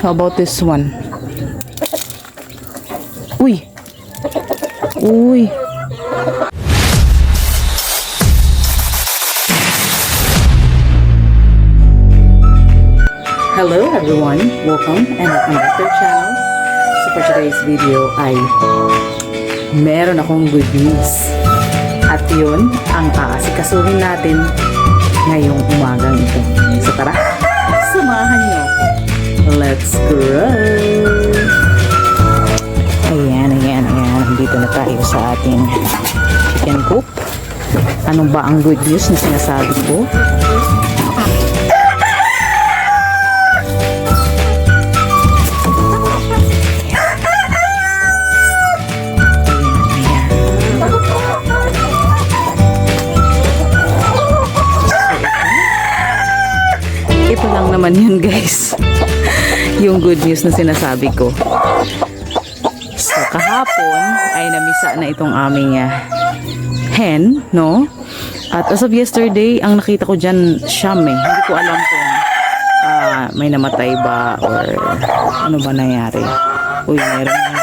How about this one? Uy! Uy! Hello everyone! Welcome and welcome back to our channel. So for today's video ay meron akong good news. At yun ang aasikasuhin natin ngayong umagang ito. So tara, samahan nyo. Let's go! Ayan. Dito na tayo sa ating chicken coop. Ano ba ang good news na sinasabi ko? Ito lang naman yun guys. Yung good news na sinasabi ko. So kahapon ay namisa na itong aming hen, no? At as of yesterday, ang nakita ko dyan siyam eh. Hindi ko alam kung may namatay ba or ano ba nangyari. Uy, meron na.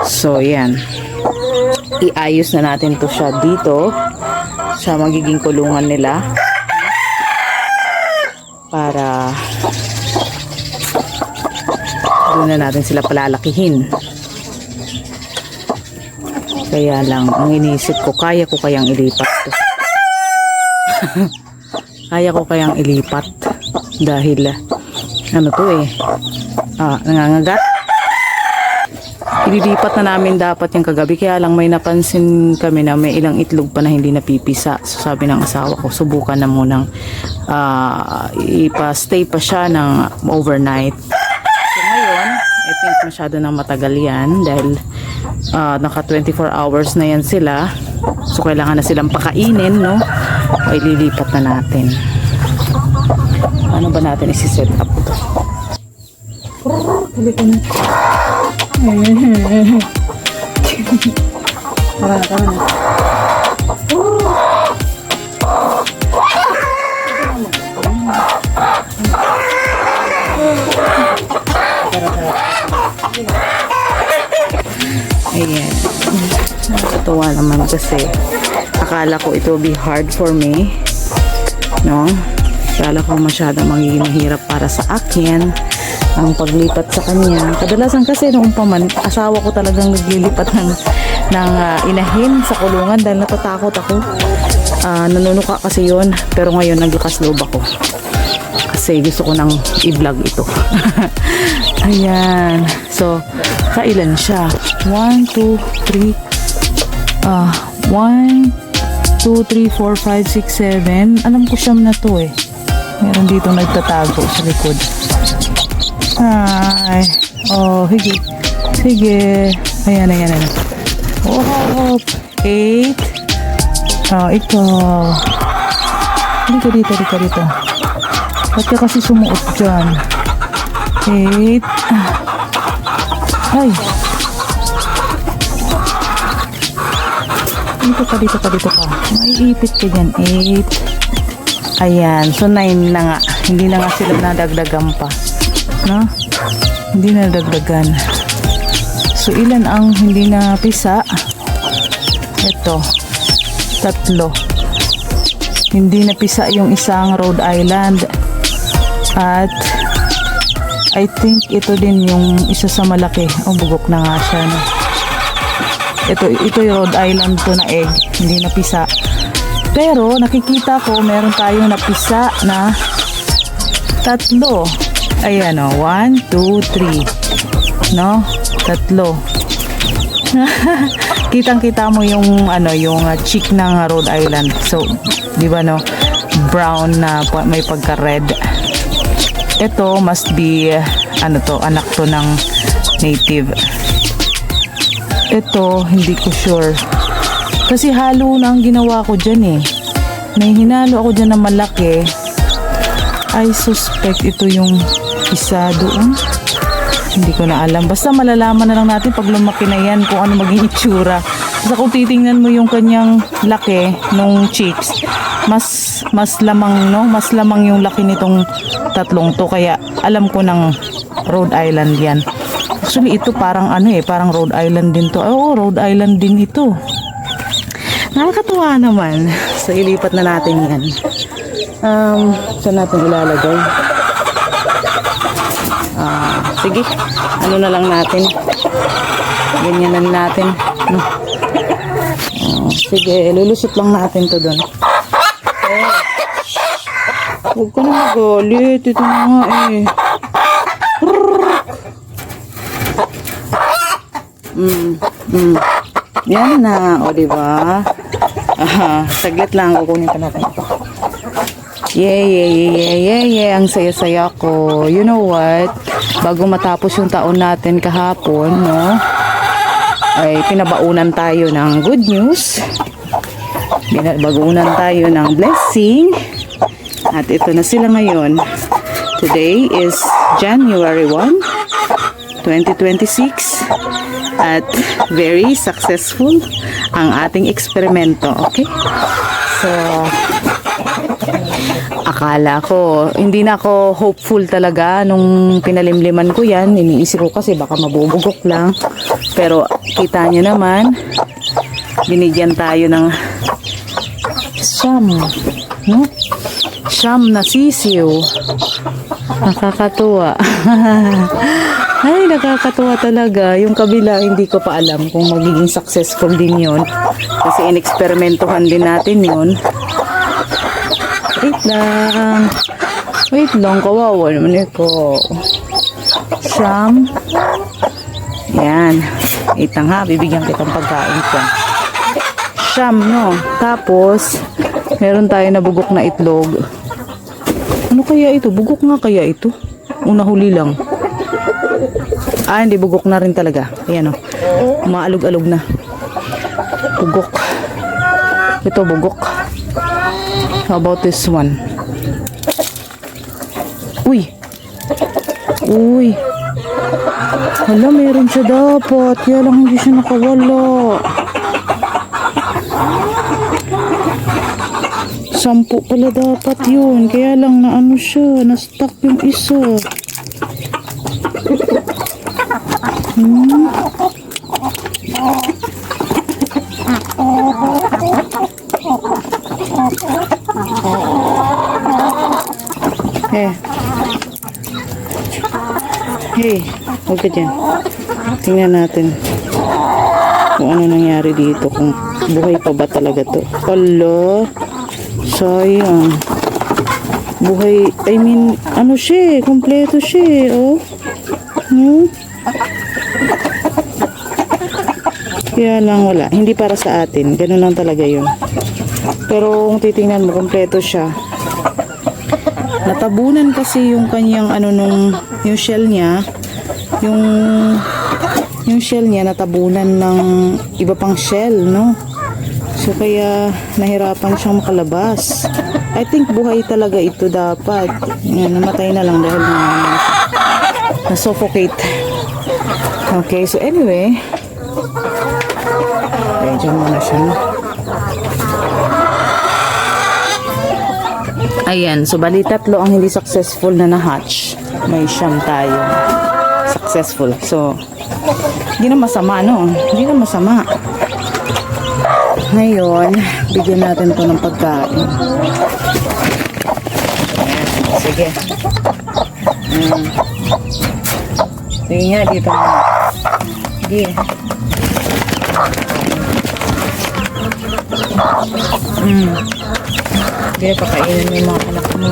So yan. Iayos na natin to siya dito sa magiging kulungan nila para doon na natin sila palalakihin. Kaya lang ang iniisip ko, kaya ko kayang ilipat to. Kaya ko kayang ilipat dahil ano to eh, nangangagat. Ililipat na namin dapat yung kagabi, kaya lang may napansin kami na may ilang itlog pa na hindi napipisa. So sabi ng asawa ko, subukan na munang ipa-stay pa siya ng overnight. So ngayon, I think masyado na matagal yan dahil naka 24 hours na yan sila. So kailangan na silang pakainin, no? Ay lilipat na natin. Ano ba natin isi-set up to? Halika na. Tara na. Ayan. Nakakatuwa naman kasi akala ko it will be hard for me, no? Akala ko masyadong magiging mahirap para sa akin ang paglipat sa kanya. Kadalasan kasi noong paman, asawa ko talagang naglilipat ng inahin sa kulungan dahil natatakot ako. Nanunuka kasi yon, pero ngayon naglakas loob ako kasi gusto ko nang i-vlog ito. Ayan. So, kailan siya? 1, 2, 3 1, 2, 3, 4, 5, 6, 7. Alam ko siyam na to eh. Meron dito nagtatago sa likod. Ay. Oh, hige. Sige. Ayan. Oh, 8. Ito. Dito. Ba't ka kasi sumuot dyan? 8. Ay. Dito ka. Maiipit ka dyan. 8. Ayan. So, 9 na nga. Hindi na nga sila nadagdagan pa. No? Hindi na dagdagan. So ilan ang hindi na pisa? Ito 3. Hindi na pisa yung isang Rhode Island at I think ito din yung isa sa malaki. Bugok na nga siya, no? Ito yung Rhode Island to na egg, hindi na pisa. Pero nakikita ko meron tayong napisa na 3. Ayan o, 1, 2, 3. No? 3. Kitang-kita mo yung yung cheek ng Rhode Island. So, di ba no? Brown na may pagka-red. Ito must be anak to ng native. Ito, hindi ko sure. Kasi halo na ang ginawa ko dyan eh. May hinalo ako dyan na malaki. I suspect ito yung isa doon. Hindi ko na alam. Basta malalaman na lang natin pag lumaki na yan kung ano maging itsura. Basta kung titingnan mo yung kanyang laki nung chicks, mas lamang, no? Mas lamang yung laki nitong tatlong to, kaya alam ko ng Rhode Island yan. Actually, ito parang parang Rhode Island din to. Oo, Rhode Island din ito. Nakakatuwa naman. So, ilipat na natin yan. Saan natin ilalagay? Sige, ano na lang natin. Ganyanan natin. No? Sige, lulusot lang natin to doon. Huwag ka na magalit. Ito na nga eh. Yan na, o diba? Saglit lang, kukunin pa natin ito. Yay, ang saya-saya ko. You know what? Bago matapos yung taon natin kahapon, no? Ay pinabaunan tayo ng good news. Pinabaunan tayo ng blessing. At ito na sila ngayon. Today is January 1, 2026. At very successful ang ating eksperimento. Okay? So, akala ko, hindi na ako hopeful talaga nung pinalimliman ko yan. Iniisip ko kasi baka mabubugok lang. Pero kita nyo naman, binigyan tayo ng siyam, no? Siyam na sisiw. Nakakatuwa. Ay, nakakatuwa talaga. Yung kabila, hindi ko pa alam kung magiging successful din yun. Kasi ineksperimentohan din natin yun. Wait lang, kawawa naman ito. Siyam. Yan. Itang ha, bibigyan kitang pagkain ko. Siyam, no? Tapos, meron tayo na bugok na itlog. Ano kaya ito? Bugok nga kaya ito? Una huli lang. Hindi, bugok na rin talaga. Ayan o. Umaalog-alog na. Bugok. Ito, bugok. How about this one? Uy! Hala, meron siya dapat. Kaya lang hindi siya nakawala. 10 pala dapat yun. Kaya lang na ano siya. Na-stuck yung isa. Hey, huwag ka dyan. Tingnan natin kung ano nangyari dito. Kung buhay pa ba talaga to. Hala, sayang. Buhay, ano siya, kompleto siya, oh. Kaya lang wala, hindi para sa atin. Ganun lang talaga yun. Pero kung titingnan mo, kompleto siya. Natabunan kasi yung kanyang yung shell niya, yung shell niya natabunan ng iba pang shell, no? So kaya nahirapan siyang makalabas. I think buhay talaga ito dapat. Yan, namatay na lang dahil na-suffocate. Okay, so anyway, dyan muna siya, no? Ayan, so bali 3 ang hindi successful na na-hatch. May siyam tayo successful. So, hindi na masama, no? Hindi na masama. Ngayon, bigyan natin to ng pagkain. Ayan, sige. Sige nga, dito na. Sige. Hindi, pakainin mo yung mga anak mo.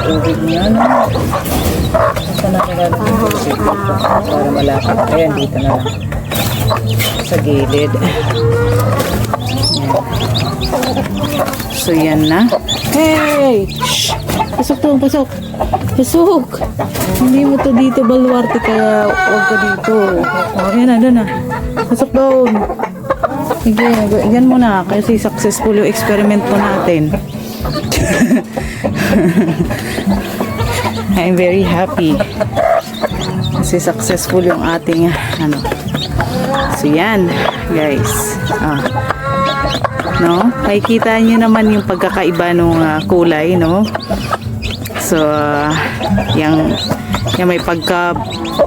Ubig niya, no? Saan na nilalagay yung ubig? Para malapit. Ayan, dito na lang. Sa gilid. So, yan na. Hey! Shh! Pasok to, pasok! Pasok! Hindi mo to dito baluarte, kaya huwag ka dito. O, yan na, doon na. Pasok doon. Sige, yan mo na. Kasi successful yung experiment po natin. I'm very happy kasi successful yung ating ano. So yan guys, no, makikita nyo naman yung pagkakaiba ng kulay, no. So yung may pagka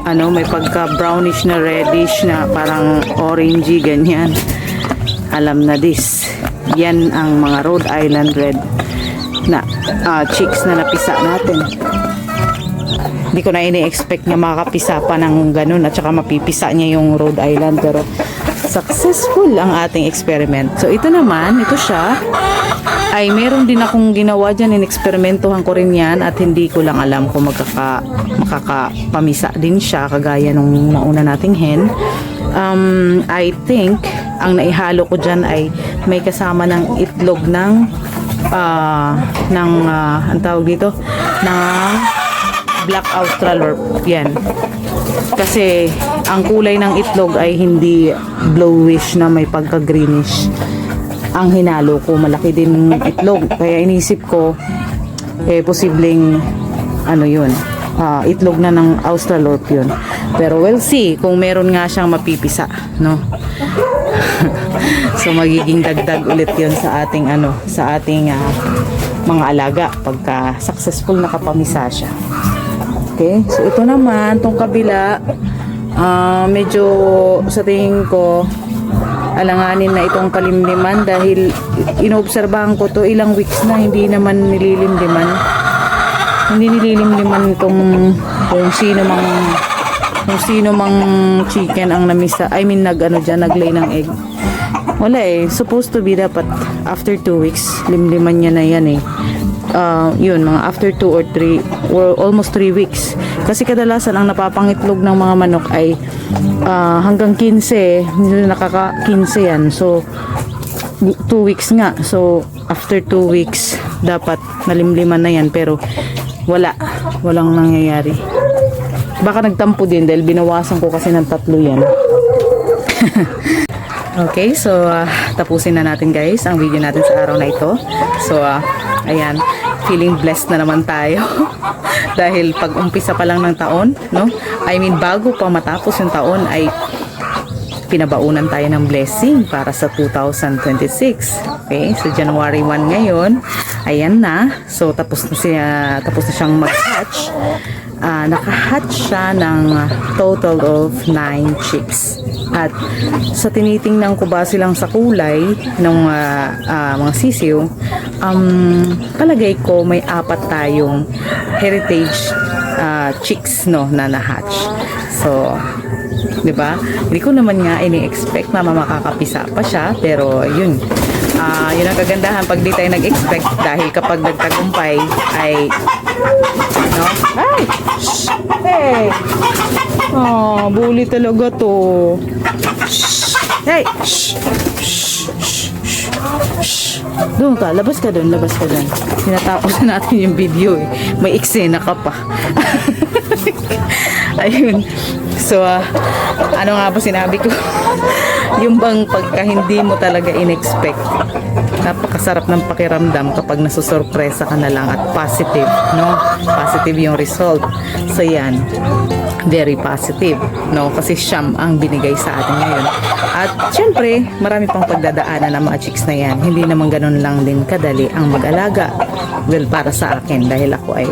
may pagka brownish na reddish na parang orangey ganyan. Alam na this, yan ang mga Rhode Island Red na chicks na napisa natin. Hindi ko na ini-expect na makapisa pa ng ganun at saka mapipisa niya yung Rhode Island, pero successful ang ating experiment. So ito naman, ito siya ay meron din akong ginawa dyan, in-experimentohan ko rin yan at hindi ko lang alam kung makakapamisa din siya kagaya nung nauna nating hen. I think ang naihalo ko dyan ay may kasama ng itlog ng ang tawag dito ng Black Australorp, yan. Kasi ang kulay ng itlog ay hindi bluish na may pagka-greenish. Ang hinalo ko, malaki din itlog. Kaya inisip ko, posibleng yun, itlog na ng Australorp yun. Pero we'll see kung meron nga siyang mapipisa, no? So magiging dagdag ulit yun sa ating sa ating mga alaga pagka successful nakapamisa siya. Okay, so ito naman, tong kabila, medyo sa tingin ko, alanganin na itong palimliman dahil inoobserbahan ko to ilang weeks na hindi naman nililimliman. Hindi nililimliman itong kung sino mang chicken ang namisa. I mean, naglay ng egg. Wala supposed to be dapat after 2 weeks, limliman niya na yan yun, mga after 2 or 3 or almost 3 weeks. Kasi kadalasan ang napapangitlog ng mga manok ay hanggang 15, nakaka-15 yan. So 2 weeks nga. So after 2 weeks dapat nalimliman na yan, pero walang nangyayari. Baka nagtampo din dahil binawasan ko kasi ng 3 yan. Okay, so tapusin na natin guys ang video natin sa araw na ito. So ayan, feeling blessed na naman tayo. Dahil pag umpisa pa lang ng taon, no? I mean, bago pa matapos yung taon ay pinabaunan tayo ng blessing para sa 2026. Okay, so January 1 ngayon, ayan na. So tapos na siyang mag-hatch. Naka-hatch siya ng total of 9 chicks. At sa tinitingnan ko ba silang sa kulay ng mga sisiw, palagay ko may 4 tayong heritage chicks, no, na na-hatch. So, di ba? Hindi ko naman nga ini-expect na makakapisa pa siya, pero yun. Yun ang kagandahan pag di tayo nag-expect, dahil kapag nagtagumpay ay no? Ay! Shh! Hey! Bully talaga to. Shh! Hey! Shh! Shh! Shh! Shh! Doon ka, labas ka doon. Sinatapos na natin yung video may eksena ka pa. Ayun. So, ano nga po sinabi ko? Yung bang pagka hindi mo talaga in-expect, napakasarap ng pakiramdam kapag nasusurpresa ka na lang at positive, no? Positive yung result. So, yan. Very positive, no? Kasi siyam ang binigay sa atin ngayon. At, syempre, marami pang pagdadaanan ng mga chicks na yan. Hindi naman ganun lang din kadali ang mag-alaga. Well, para sa akin, dahil ako ay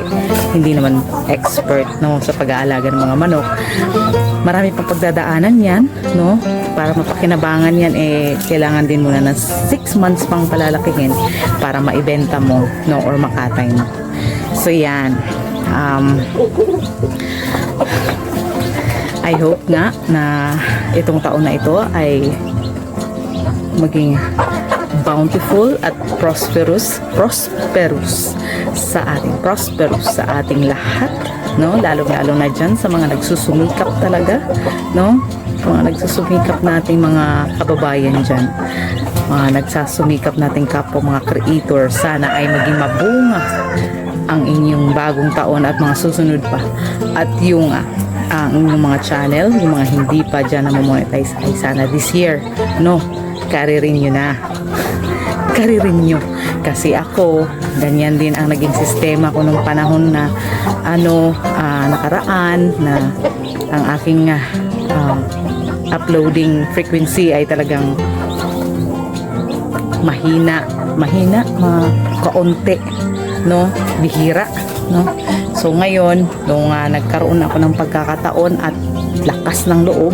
hindi naman expert, no, sa pag-aalaga ng mga manok. Marami pang pagdadaanan yan, no? Para mapakinabangan yan, kailangan din muna ng 6 months pang palalakihin para maibenta mo, no, or makatay mo. So, yan. I hope nga na itong taon na ito ay maging bountiful at prosperous sa ating lahat, no, lalo na dyan sa mga nagsusumikap talaga, no, mga nagsusumikap nating mga kababayan dyan, mga nagsasumikap nating kapwa mga creator. Sana ay maging mabunga ang inyong bagong taon at mga susunod pa, at yung ang inyong mga channel, yung mga hindi pa dyan na monetize, ay sana this year, no, carry rin nyo na. karirin nyo. Kasi ako, ganyan din ang naging sistema ko nung panahon na nakaraan na ang aking uploading frequency ay talagang kaunti, no? Bihira, no? So ngayon, nung nagkaroon ako ng pagkakataon at lakas ng loob,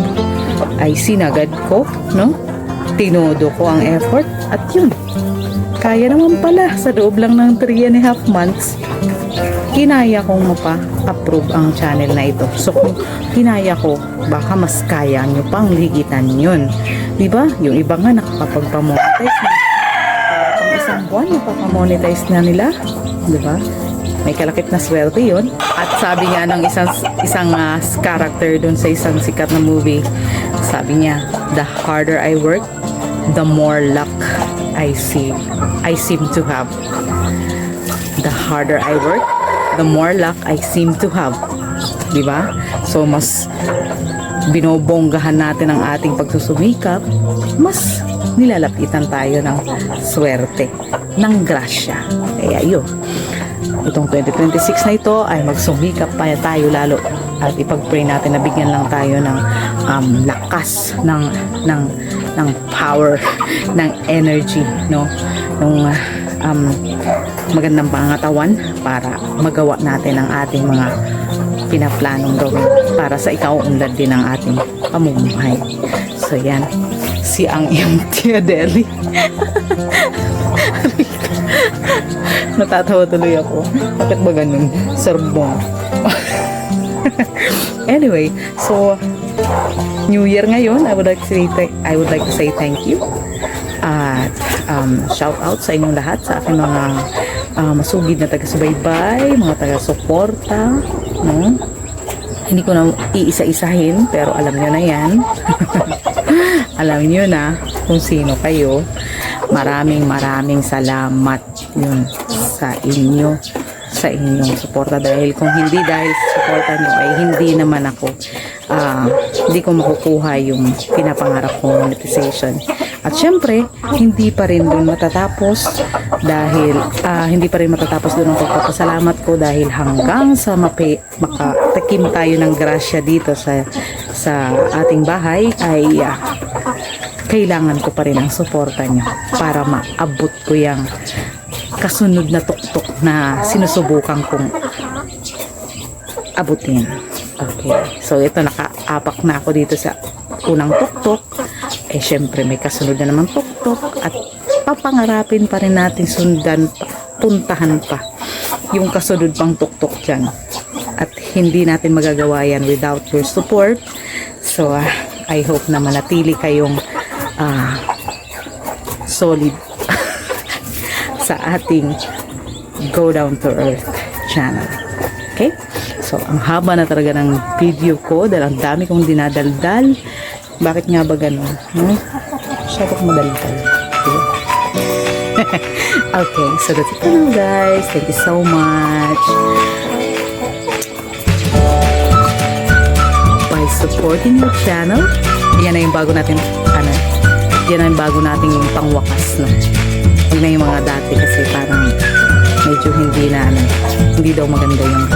ay sinagad ko, no? Tinodo ko ang effort at yun. Kaya naman pala sa loob lang ng 3.5 months, kinaya kong mapa-approve ang channel na ito. So kung kinaya ko, baka mas kaya nyo pang ligitan yun. Diba? Yung iba nga nakapagpamonetize na. Kung isang buwan, napapamonetize na nila. Diba? May kalakip na swerte yun. At sabi nga ng isang character dun sa isang sikat na movie, sabi niya, the harder I work, the more luck I seem to have. The harder I work, the more luck I seem to have. Diba? So, mas binobonggahan natin ang ating pagsusumikap, mas nilalapitan tayo ng swerte, ng grasya. Kaya yun. Itong 2026 na ito ay magsumikap pa tayo lalo at ipag-pray natin na bigyan lang tayo ng lakas, ng power, ng energy, no? Nung magandang pangatawan para magawa natin ang ating mga pinaplanong gawin para sa ikaunlad din ng ating pamumuhay. So yan, si ang Tia Deli. Natatawa tuloy ako. Bakit ba ganun? Serbong. Anyway, so New Year ngayon, I would like to say thank you. At shout out sa inyong lahat, sa aking mga masugid na taga-subaybay, mga taga-suporta, no? Hindi ko na iisa-isahin, pero alam nyo na yan. Alam nyo na kung sino kayo. Maraming salamat yun sa inyong suporta, dahil kung hindi dahil sa suporta nyo ay hindi naman ako hindi ko makukuha yung pinapangarap kong monetization. At syempre, hindi pa rin doon matatapos doon ang pagpapasalamat ko, dahil hanggang sa makatikim tayo ng grasya dito sa ating bahay ay kailangan ko pa rin ang suporta nyo para maabot ko yung kasunod na tuktok na sinusubukan kong abutin. Okay. So, ito, nakaapak na ako dito sa unang tuktok. Eh, syempre, may kasunod na naman tuktok at papangarapin pa rin natin puntahan pa yung kasunod pang tuktok dyan. At hindi natin magagawa yan without your support. So, I hope na manatili kayong solid sa ating Go Down to Earth channel. Okay? So, ang haba na talaga ng video ko dahil ang dami kong dinadaldal. Bakit nga ba ganun? No? Masyado kong madaldal. Okay, so that's it now, guys. Thank you so much. By supporting your channel, yan na yung bago natin, yan na yung bago nating yung pangwakas na. Huwag na yung mga dati kasi parang medyo hindi daw maganda yung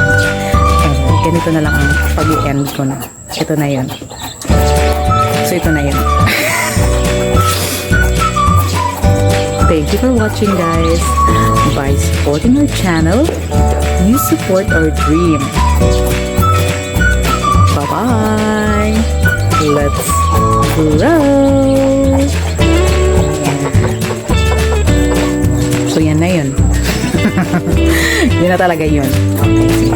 ganito na lang ang pag-i-end ko na. Ito na yun. So, ito na yun. Thank you for watching, guys. By supporting our channel, you support our dream. Bye-bye. Let's grow. So, yan na yun. Yun na talaga yun. Okay,